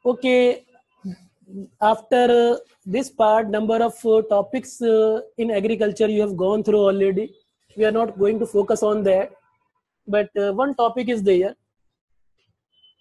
Okay, after this part, number of topics in agriculture you have gone through already. We are not going to focus on that. But one topic is there,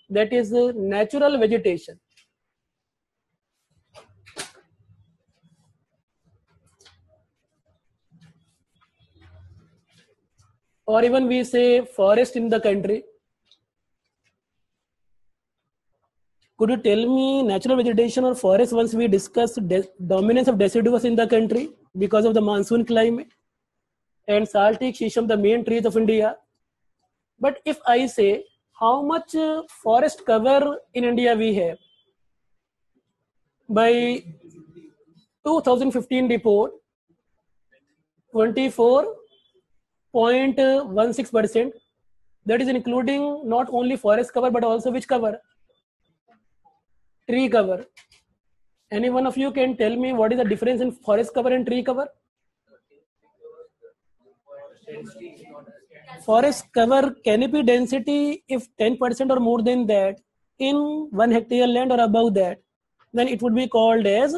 that is natural vegetation. Or even we say forest in the country. Could you tell me natural vegetation or forest once we discussed dominance of deciduous in the country because of the monsoon climate and saltic shisham, the main trees of India? But if I say how much forest cover in India we have, by 2015 report, 24.16%. That is including not only forest cover but also which cover? Tree cover. Any one of you can tell me what is the difference in forest cover and tree cover? Forest cover canopy density, if 10% or more than that in 1 hectare land or above that, then it would be called as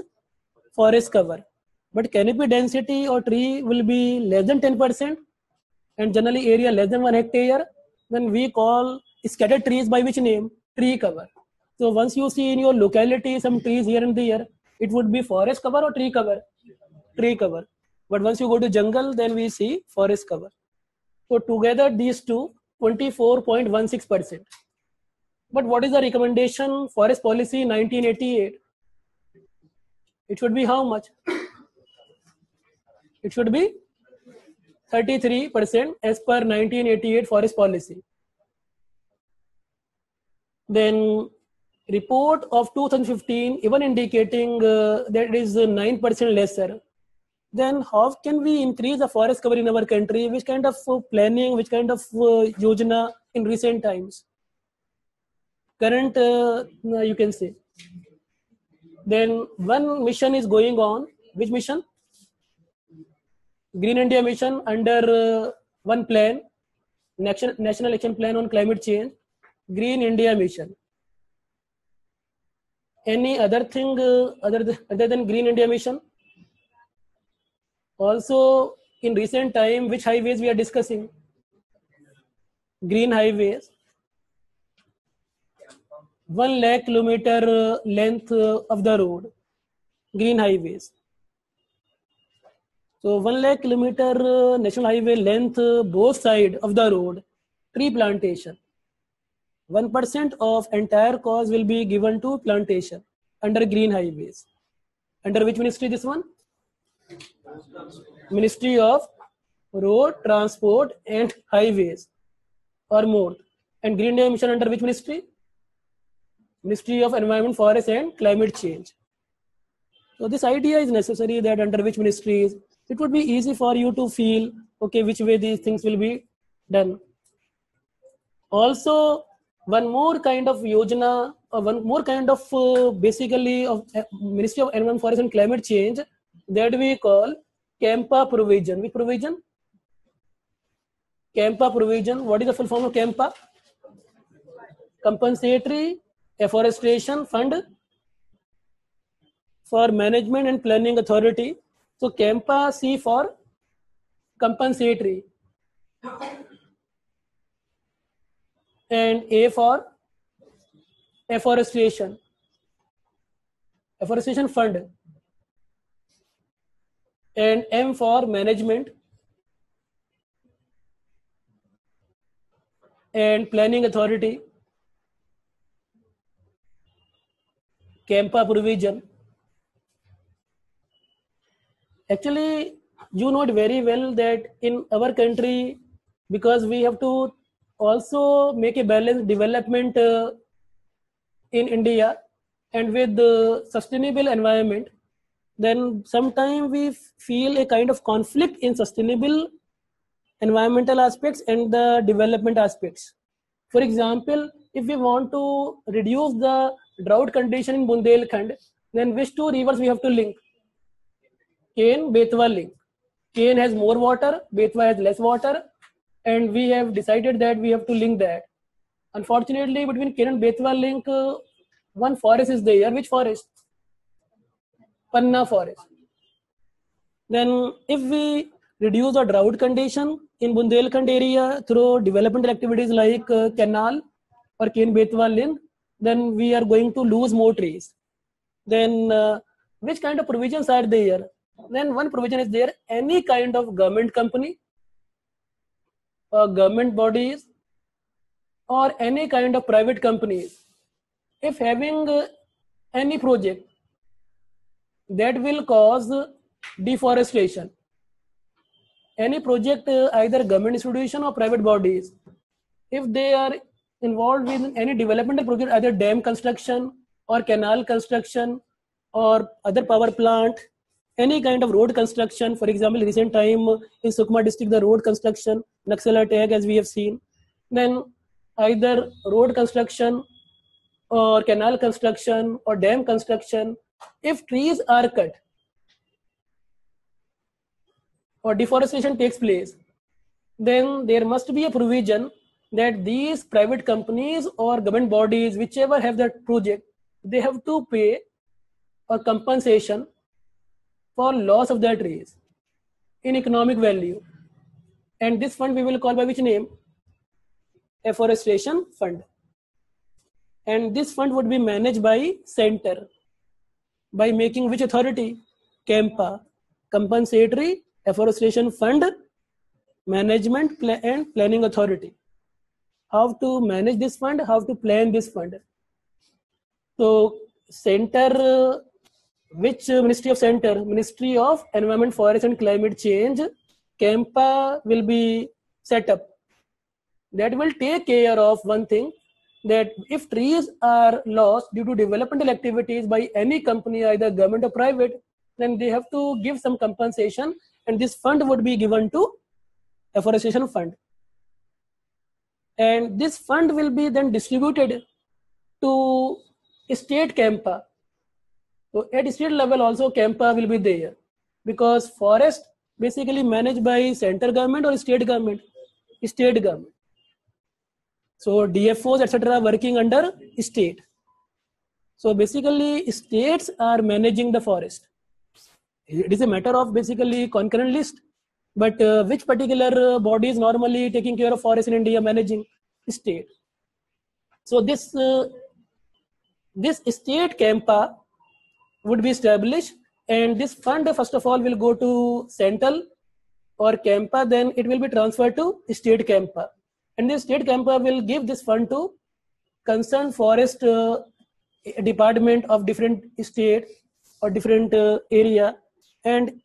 forest cover. But canopy density or tree will be less than 10% and generally area less than 1 hectare, then we call scattered trees by which name? Tree cover. So once you see in your locality some trees here and there, it would be forest cover or tree cover? Tree cover. But once you go to jungle, then we see forest cover. So together these two, 24.16%. But what is the recommendation forest policy 1988? It should be how much? It should be 33% as per 1988 forest policy. Then report of 2015 even indicating that it is 9% lesser. Then how can we increase the forest cover in our country? Which kind of planning, which kind of yojana in recent times? Current, you can say. Then one mission is going on. Which mission? Green India mission under one plan, National Action Plan on Climate Change, Green India mission. Any other thing other than Green India mission? Also, in recent time, which highways we are discussing? Green highways. 1 lakh kilometer length of the road. Green highways. So 1 lakh kilometer national highway length, both sides of the road, tree plantation. 1% of entire cost will be given to plantation under green highways. Under which ministry this one? Ministry of Road, Transport and Highways or more. And Green India mission under which ministry? Ministry of Environment, Forest and Climate Change. So this idea is necessary that under which ministries, it would be easy for you to feel, okay, which way these things will be done. Also, one more kind of yojana, or one more kind of basically of Ministry of Environment, Forest and Climate Change that we call Campa provision. Which provision? Campa provision. What is the full form of Campa? Compensatory Afforestation Fund for Management and Planning Authority. So Campa C for compensatory and A for afforestation fund, and M for management and planning authority. Campa provision. Actually, you know it very well that in our country, because we have to also make a balanced development in India and with the sustainable environment, then sometimes we feel a kind of conflict in sustainable environmental aspects and the development aspects. For example, if we want to reduce the drought condition in Bundelkhand, then which two rivers we have to link? Ken, Betwa link. Ken has more water, Betwa has less water, and we have decided that we have to link that. Unfortunately, between Ken and Betwa link, one forest is there. Which forest? Panna forest. Then if we reduce the drought condition in Bundelkhand area through developmental activities like canal or Ken Betwa Lind, then we are going to lose more trees. Then which kind of provisions are there? Then one provision is there, any kind of government company or government bodies or any kind of private companies, if having any project that will cause deforestation, any project, either government institution or private bodies, if they are involved in any developmental project, either dam construction or canal construction or other power plant, any kind of road construction, for example, recent time in Sukma district, the road construction, Naxal attack as we have seen, then either road construction or canal construction or dam construction, if trees are cut or deforestation takes place, then there must be a provision that these private companies or government bodies, whichever have that project, they have to pay a compensation for loss of their trees in economic value. And this fund we will call by which name? Afforestation Fund. And this fund would be managed by center by making which authority? Campa, Compensatory Afforestation Fund Management and Planning Authority. How to manage this fund? How to plan this fund? So center, which ministry of center? Ministry of Environment, Forest and Climate Change. Campa will be set up. That will take care of one thing, that if trees are lost due to developmental activities by any company, either government or private, then they have to give some compensation, and this fund would be given to Afforestation Fund. And this fund will be then distributed to state Campa. So at state level also Campa will be there, because forest basically managed by center government or state government? State government. So DFOs etc. working under state. So basically states are managing the forest. It is a matter of basically concurrent list. But which particular body is normally taking care of forest in India, managing? State. So this state Campa would be established, and this fund first of all will go to central or Campa, then it will be transferred to state Campa. And the state Campa will give this fund to concerned forest department of different state or different area, and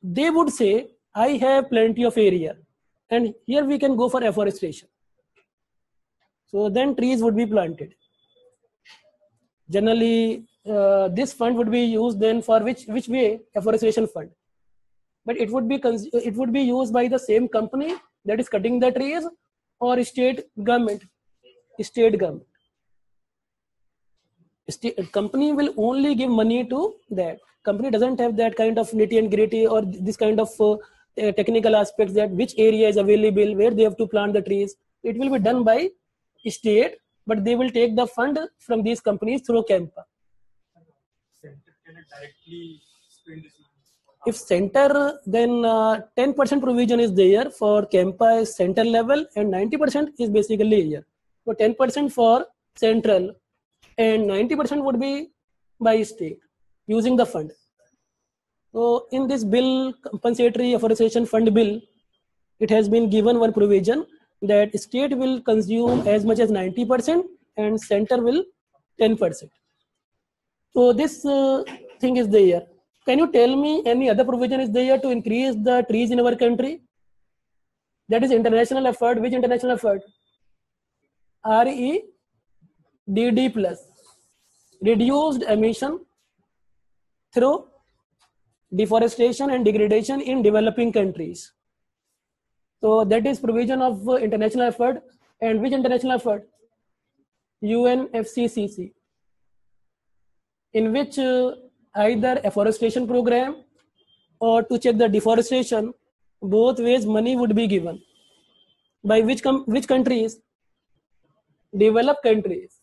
they would say, I have plenty of area and here we can go for afforestation. So then trees would be planted. Generally, this fund would be used then for which way? Afforestation fund. But it would be used by the same company that is cutting the trees, or state government. State government. Company will only give money to that. Company doesn't have that kind of nitty and gritty or this kind of technical aspects, that which area is available, where they have to plant the trees. It will be done by state, but they will take the fund from these companies through Campa. Center cannot directly spend this money. If center, then 10% provision is there for Campa is center level, and 90% is basically here. So 10% for central and 90% would be by state using the fund. So in this bill, compensatory afforestation fund bill, it has been given one provision that state will consume as much as 90% and center will 10%. So this thing is there. Can you tell me any other provision is there to increase the trees in our country? That is international effort. Which international effort? REDD plus. Reduced emission through deforestation and degradation in developing countries. So that is provision of international effort. And which international effort? UNFCCC, in which either afforestation program or to check the deforestation, both ways money would be given. By which countries? Developed countries.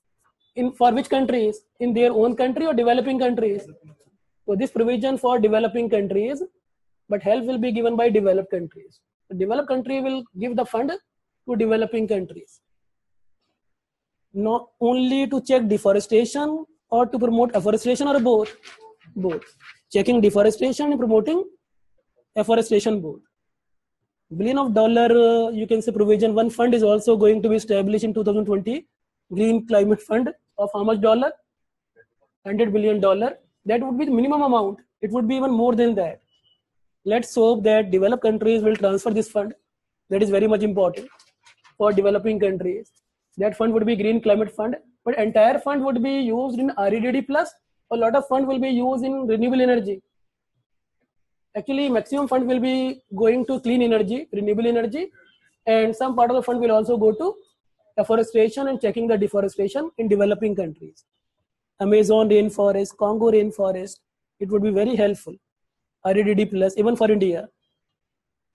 for which countries? In their own country or developing countries? So this provision for developing countries, but help will be given by developed countries. The developed country will give the fund to developing countries. Not only to check deforestation or to promote afforestation, or both? Both. Checking deforestation and promoting afforestation, both. $1 billion, you can say, provision. One fund is also going to be established in 2020, Green Climate Fund, of how much dollar? $100 billion. That would be the minimum amount. It would be even more than that. Let's hope that developed countries will transfer this fund. That is very much important for developing countries. That fund would be Green Climate Fund, but entire fund would be used in REDD plus. A lot of fund will be used in renewable energy. Actually, maximum fund will be going to clean energy, renewable energy, and some part of the fund will also go to afforestation and checking the deforestation in developing countries. Amazon rainforest, Congo rainforest, it would be very helpful. REDD plus, even for India.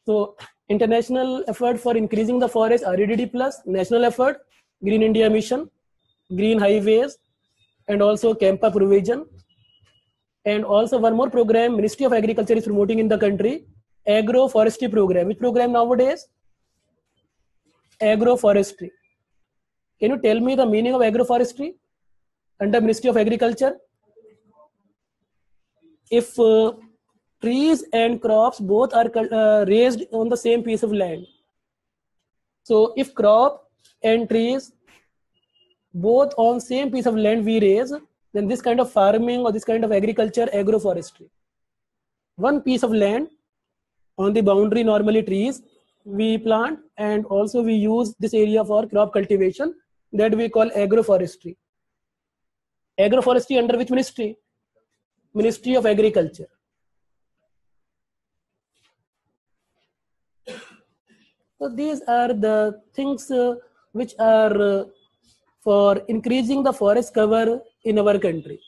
So international effort for increasing the forest, REDD plus, national effort, Green India Mission, Green Highways, and also Campa provision. And also one more program Ministry of Agriculture is promoting in the country, agroforestry program. Which program nowadays? Agroforestry. Can you tell me the meaning of agroforestry under Ministry of Agriculture? If trees and crops both are raised on the same piece of land. So if crop and trees both on same piece of land we raise, then this kind of farming or this kind of agriculture, agroforestry. One piece of land, on the boundary normally trees we plant, and also we use this area for crop cultivation, that we call agroforestry. Agroforestry under which ministry? Ministry of Agriculture. So these are the things which are for increasing the forest cover in our country.